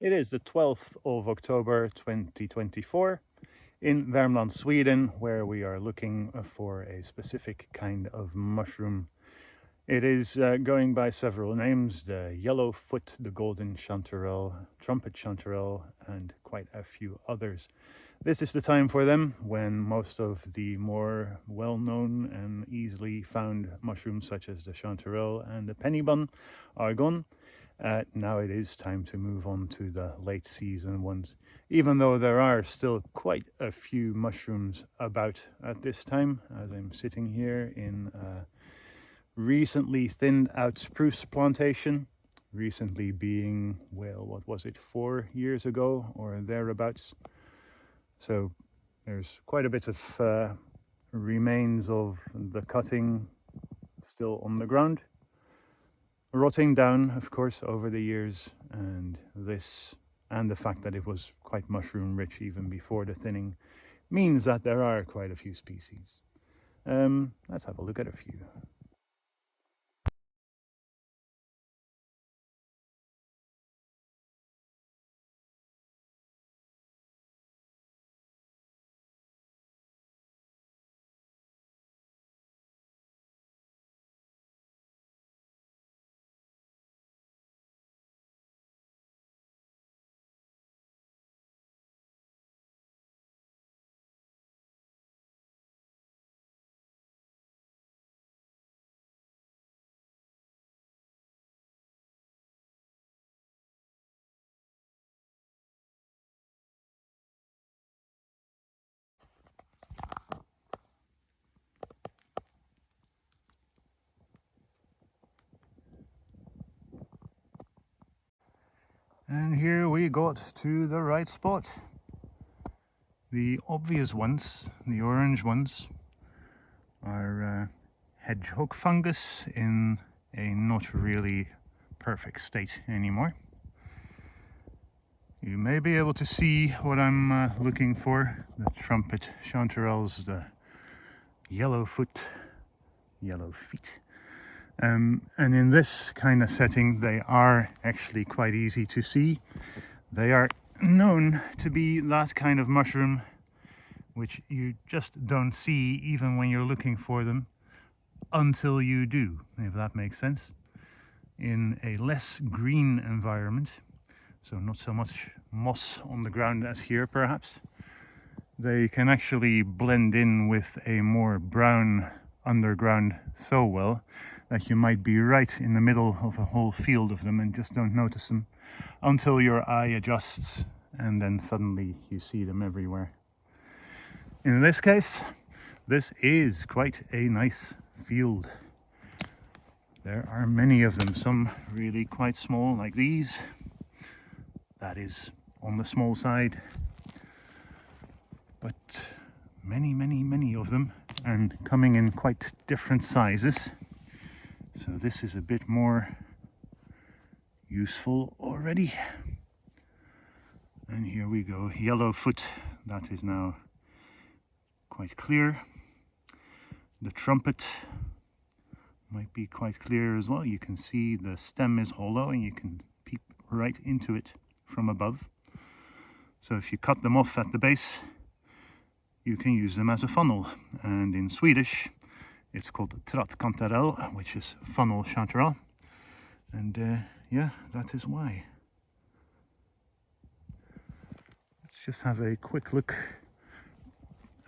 It is the 12th of October 2024 in Värmland, Sweden, where we are looking for a specific kind of mushroom. It is going by several names: the yellow foot, the golden chanterelle, trumpet chanterelle, and quite a few others. This is the time for them when most of the more well-known and easily found mushrooms such as the chanterelle and the penny bun are gone. Now it is time to move on to the late season ones, even though there are still quite a few mushrooms about at this time, as I'm sitting here in a recently thinned out spruce plantation. Recently being, well, what was it, 4 years ago or thereabouts. So there's quite a bit of remains of the cutting still on the ground, rotting down, of course, over the years, and this and the fact that it was quite mushroom rich even before the thinning means that there are quite a few species. Let's have a look at a few. And here we got to the right spot. The obvious ones, the orange ones, are hedgehog fungus in a not really perfect state anymore. You may be able to see what I'm looking for. The trumpet chanterelles, the yellow foot, yellow feet. And in this kind of setting, they are actually quite easy to see. They are known to be that kind of mushroom which you just don't see even when you're looking for them until you do, if that makes sense. In a less green environment, so not so much moss on the ground as here perhaps, they can actually blend in with a more brown underground so well that you might be right in the middle of a whole field of them and just don't notice them until your eye adjusts, and then suddenly you see them everywhere. In this case, this is quite a nice field. There are many of them, some really quite small like these. That is on the small side, but many of them, and coming in quite different sizes. So this is a bit more useful already. And here we go, yellow foot, that is now quite clear. The trumpet might be quite clear as well. You can see the stem is hollow and you can peep right into it from above. So if you cut them off at the base, you can use them as a funnel. And in Swedish, it's called Chanterelle, which is funnel chanterelle. And yeah, that is why. Let's just have a quick look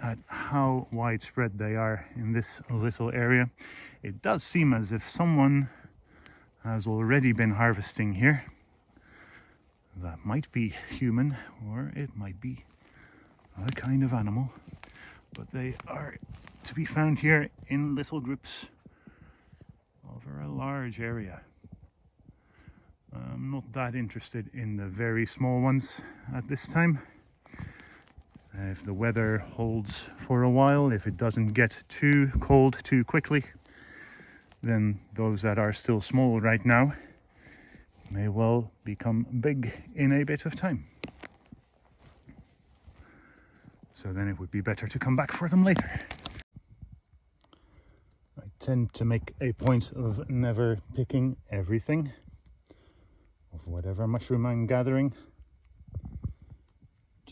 at how widespread they are in this little area. It does seem as if someone has already been harvesting here. That might be human, or it might be a kind of animal, but they are to be found here in little groups over a large area. I'm not that interested in the very small ones at this time. If the weather holds for a while, if it doesn't get too cold too quickly, then those that are still small right now may well become big in a bit of time. So then it would be better to come back for them later. I tend to make a point of never picking everything of whatever mushroom I'm gathering.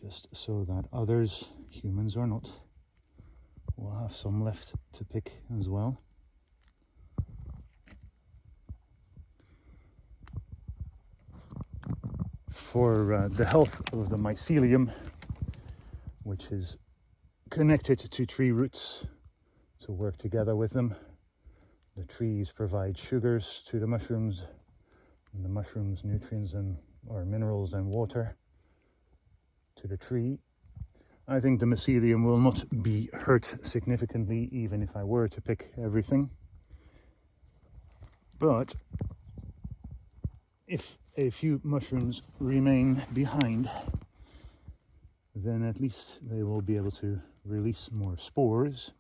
just so that others, humans or not, will have some left to pick as well. For the health of the mycelium, which is connected to tree roots to work together with them, the trees provide sugars to the mushrooms, and the mushrooms nutrients and or minerals and water to the tree. I think the mycelium will not be hurt significantly even if I were to pick everything. But if a few mushrooms remain behind, then at least they will be able to release more spores,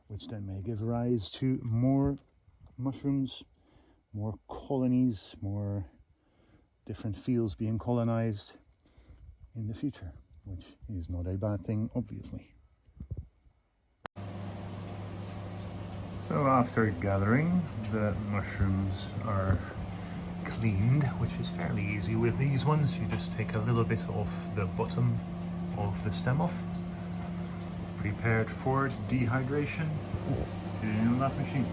which then may give rise to more mushrooms, more colonies, more different fields being colonized in the future, which is not a bad thing, obviously. So after gathering, the mushrooms are cleaned, which is fairly easy with these ones. You just take a little bit off the bottom of the stem off, prepared for dehydration in that machine.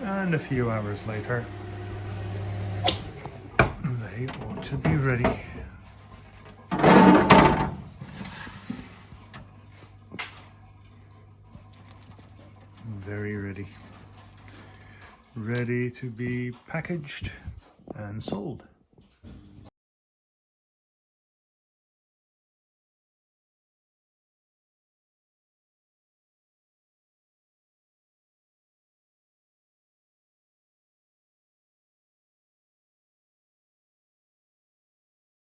And a few hours later, they ought to be ready. Very ready. Ready to be packaged and sold.